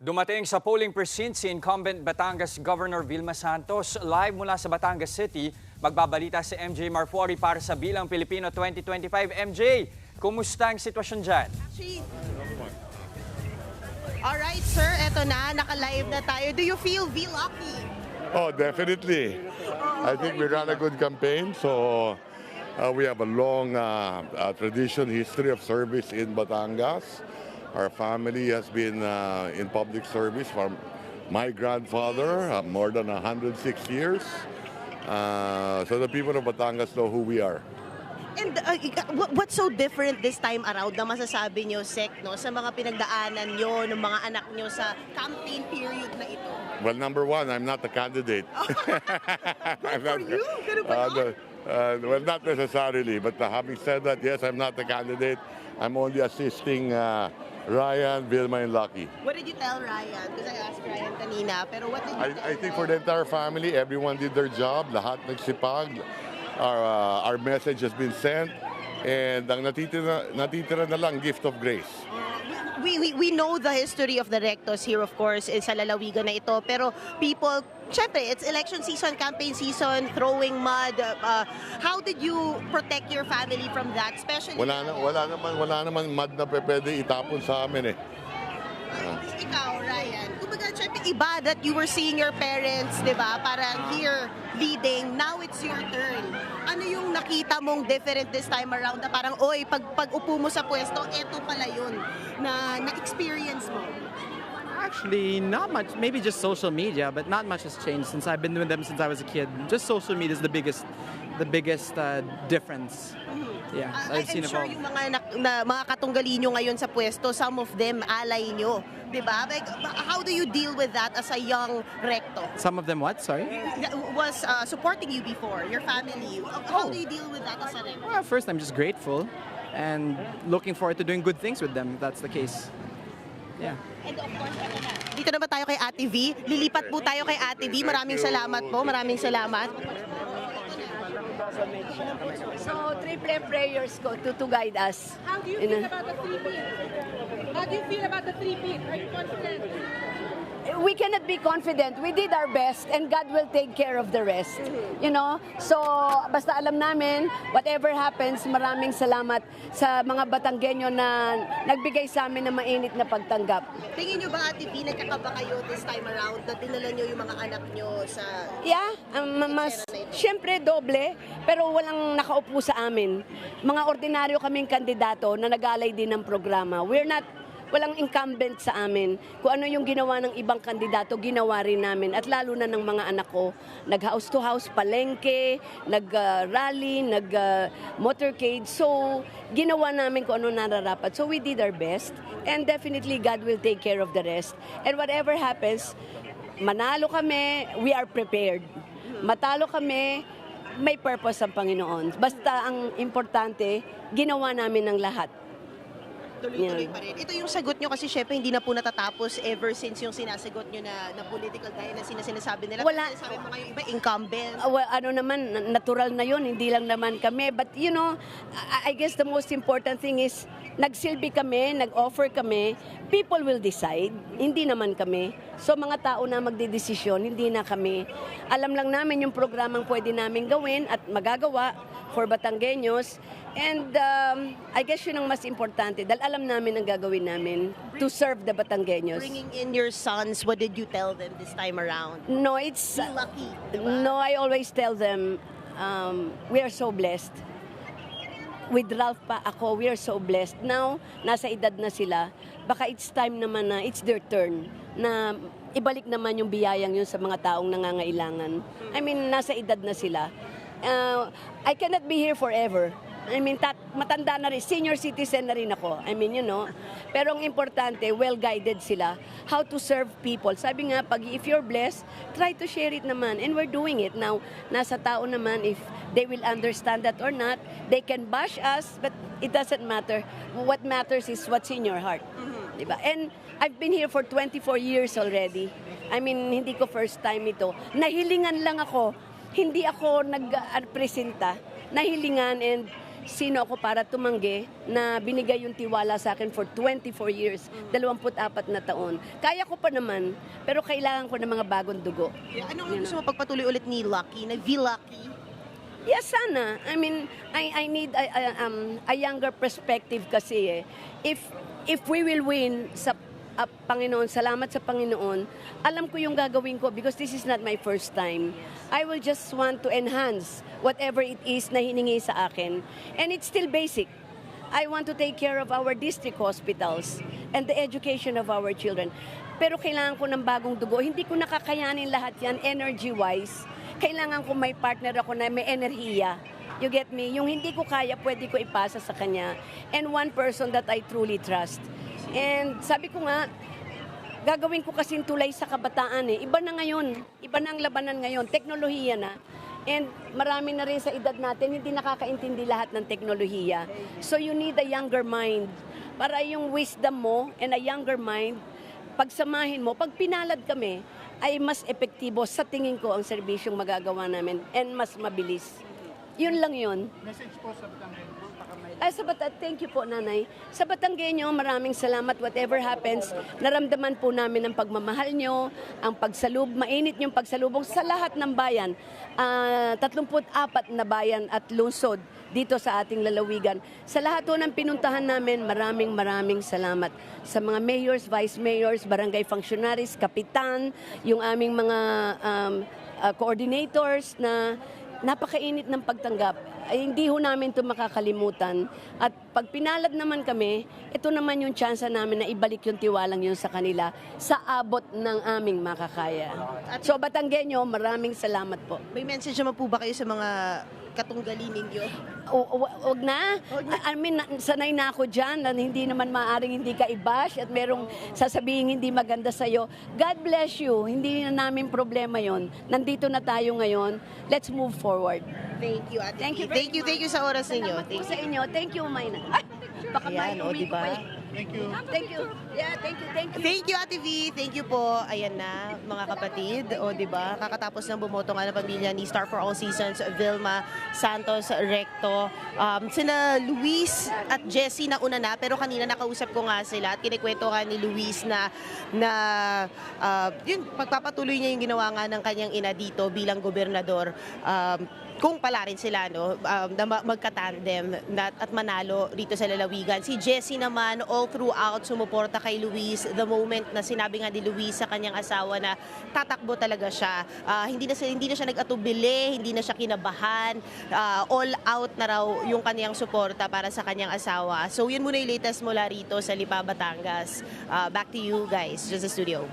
Dumating sa polling precinct si incumbent Batangas Governor Vilma Santos. Live mula sa Batangas City, magbabalita si MJ Marfori para sa Bilang Pilipino 2025. MJ, kumusta ang sitwasyon dyan? Alright sir, eto na, naka-live na tayo. Do you feel lucky? Oh, definitely. I think we ran a good campaign, so we have a long tradition, history of service in Batangas. Our family has been in public service from my grandfather, more than 106 years. So the people of Batangas know who we are. And what's so different this time around na masasabi nyo, Sec, no, sa mga pinagdaanan nyo ng mga anak nyo sa campaign period na ito? Well, number one, I'm not a candidate. Good for you? Ganun ba yun? Well, not necessarily, but having said that, yes, I'm not a candidate. I'm only assisting Ryan, Vilma, and Lucky. What did you tell Ryan? Because I asked Ryan kanina, pero what did you tell I think for the entire family, everyone did their job. Lahat nagsipag. Our message has been sent. And ang natitira na lang, gift of grace. We know the history of the rectos here, of course, sa lalawigan na ito. Pero people, syempre, it's election season, campaign season, throwing mud. How did you protect your family from that? Especially Wala naman mud na pwede itapon sa amin eh. ikaw, Ryan. Kumbaga, syempre, iba that you were seeing your parents, di ba? Parang here, leading. Now it's your turn. Ano yung nakita mong different this time around na parang, oy, pag upo mo sa pwesto, eto pala yun na na-experience mo? Actually, not much. Maybe just social media, but not much has changed since I've been with them since I was a kid. Just social media is the biggest difference. Yeah, I've seen I'm sure evolve. yung mga katunggali nyo ngayon sa pwesto, some of them alay nyo, di ba? Like, how do you deal with that as a young recto? Some of them what? Sorry? That was supporting you before, your family. How do you deal with that as a recto? Well, first, I'm just grateful and looking forward to doing good things with them if that's the case. Yeah. And of course, dito na ba tayo kay Ate V? Lilipat po tayo kay Ate V. Maraming salamat po. Maraming salamat. So, triple prayers go to guide us. How do you feel about the three-peat? How do you feel about the three-peat? Are you confident? We cannot be confident. We did our best and God will take care of the rest. You know? So, basta alam namin, whatever happens, maraming salamat sa mga Batanggenyo na nagbigay sa amin ng mainit na pagtanggap. Tingin nyo ba, Ate V, nagkakaba kayo this time around na dinala nyo yung mga anak nyo sa... Yeah, siyempre doble, pero walang nakaupo sa amin. Mga ordinaryo kaming kandidato na nag-alay din ng programa. Walang incumbent sa amin. Kung ano yung ginawa ng ibang kandidato, ginawa rin namin. At lalo na ng mga anak ko, nag-house to house, palengke, nag-rally, nag-motorcade. So, ginawa namin kung ano nararapat. So, we did our best. And definitely, God will take care of the rest. And whatever happens, manalo kami, we are prepared. Matalo kami, may purpose ang Panginoon. Basta ang importante, ginawa namin ng lahat. Tuloy-tuloy pa rin. Ito yung sagot nyo kasi syempre hindi na po natatapos ever since yung sinasagot nyo na political dahil na sinasabi nila. Wala. Sinasabi mo kayo iba, incumbent. Well, ano naman, natural na yun, hindi lang naman kami. But you know, I guess the most important thing is, nagsilbi kami, nag-offer kami, people will decide, hindi naman kami. So mga tao na magdidesisyon, hindi na kami. Alam lang namin yung programang pwede namin gawin at magagawa for Batanggenyos. And I guess yun ang mas importante dahil alam namin ang gagawin namin to serve the Batanggenyos. Bringing in your sons, what did you tell them this time around? No, it's... Be lucky, diba? No, I always tell them, we are so blessed. With Ralph pa ako, we are so blessed. Now, nasa edad na sila, baka it's time naman na it's their turn na ibalik naman yung biyayang yun sa mga taong nangangailangan. I mean, nasa edad na sila. I cannot be here forever. I mean, matanda na rin, senior citizen na rin ako. I mean, you know. Pero ang importante, well-guided sila. How to serve people. Sabi nga, if you're blessed, try to share it naman. And we're doing it. Now, nasa tao naman, if they will understand that or not, they can bash us, but it doesn't matter. What matters is what's in your heart. Diba? And I've been here for 24 years already. I mean, hindi ko first time ito. Nahilingan lang ako. Hindi ako nag-presenta. Nahilingan and sino ako para tumanggi na binigay yung tiwala sa akin for 24 years, 24 na taon. Kaya ko pa naman, pero kailangan ko ng mga bagong dugo. Anong gusto mo pagpatuloy ulit ni Lucky, na V-Lucky? Yes, sana. I mean, I need a younger perspective kasi eh. If we will win sa Panginoon, salamat sa Panginoon, alam ko yung gagawin ko because this is not my first time. I will just want to enhance whatever it is na hiningi sa akin. And it's still basic. I want to take care of our district hospitals and the education of our children. Pero kailangan ko ng bagong dugo. Hindi ko nakakayanin lahat yan energy-wise. Kailangan ko may partner ako na may enerhiya. You get me? Yung hindi ko kaya, pwede ko ipasa sa kanya. And one person that I truly trust. And sabi ko nga, gagawin ko kasing tulay sa kabataan eh. Iba na ngayon. Iba na ang labanan ngayon. Teknolohiya na. And marami na rin sa edad natin, hindi nakakaintindi lahat ng teknolohiya. So you need a younger mind. Para yung wisdom mo and a younger mind, pagsamahin mo, pag pinalad kami, ay mas epektibo sa tingin ko ang serbisyong magagawa namin and mas mabilis. Yun lang yun. Message po sa Batangas. Thank you po, Nanay. Sa Batanggenyo, maraming salamat. Whatever happens, naramdaman po namin ang pagmamahal nyo, ang mainit yung pagsalubong sa lahat ng bayan. 34 na bayan at lungsod dito sa ating lalawigan. Sa lahat po ng pinuntahan namin, maraming salamat. Sa mga mayors, vice mayors, barangay functionaries, kapitan, yung aming mga coordinators na napakainit ng pagtanggap. Ay, hindi ho namin ito makakalimutan. At pag pinalad naman kami, ito naman yung tsansa namin na ibalik yung tiwalang yun sa kanila sa abot ng aming makakaya. So Batanggenyo, maraming salamat po. May message naman po ba kayo sa mga katunggali ninyo? Huwag na. I mean, sanay na ako dyan na hindi naman maaaring hindi ka i-bash at merong sasabihin hindi maganda sa'yo. God bless you. Hindi na namin problema yon. Nandito na tayo ngayon. Let's move forward. Thank you, Ate Thank you V. very Thank you sa oras ninyo. Salamat po sa inyo. Thank you, Mayna. Ay, baka Ayan, may o, uwi ko diba? pa eh. Thank you. Thank you. Yeah, thank you. Thank you, Ate V. Thank you po. Ayan na, mga kapatid. O, di ba? Kakatapos ng bumoto nga ng pamilya ni Star for All Seasons, Vilma Santos Recto. Sina Luis at Jessie na una na, pero kanina nakausap ko nga sila at kinikwento nga ni Luis na yun, pagpapatuloy niya yung ginawa nga ng kanyang ina dito bilang gobernador. Kung pala rin sila na magka-tandem at manalo dito sa lalawigan. Si Jessie naman all throughout sumuporta kay Luis. The moment na sinabi nga ni Luis sa kanyang asawa na tatakbo talaga siya. Hindi na siya nag-atubili, hindi na siya kinabahan. All out na raw yung kanyang suporta para sa kanyang asawa. So yun muna yung latest mula rito sa Lipa, Batangas. Back to you guys, just the studio.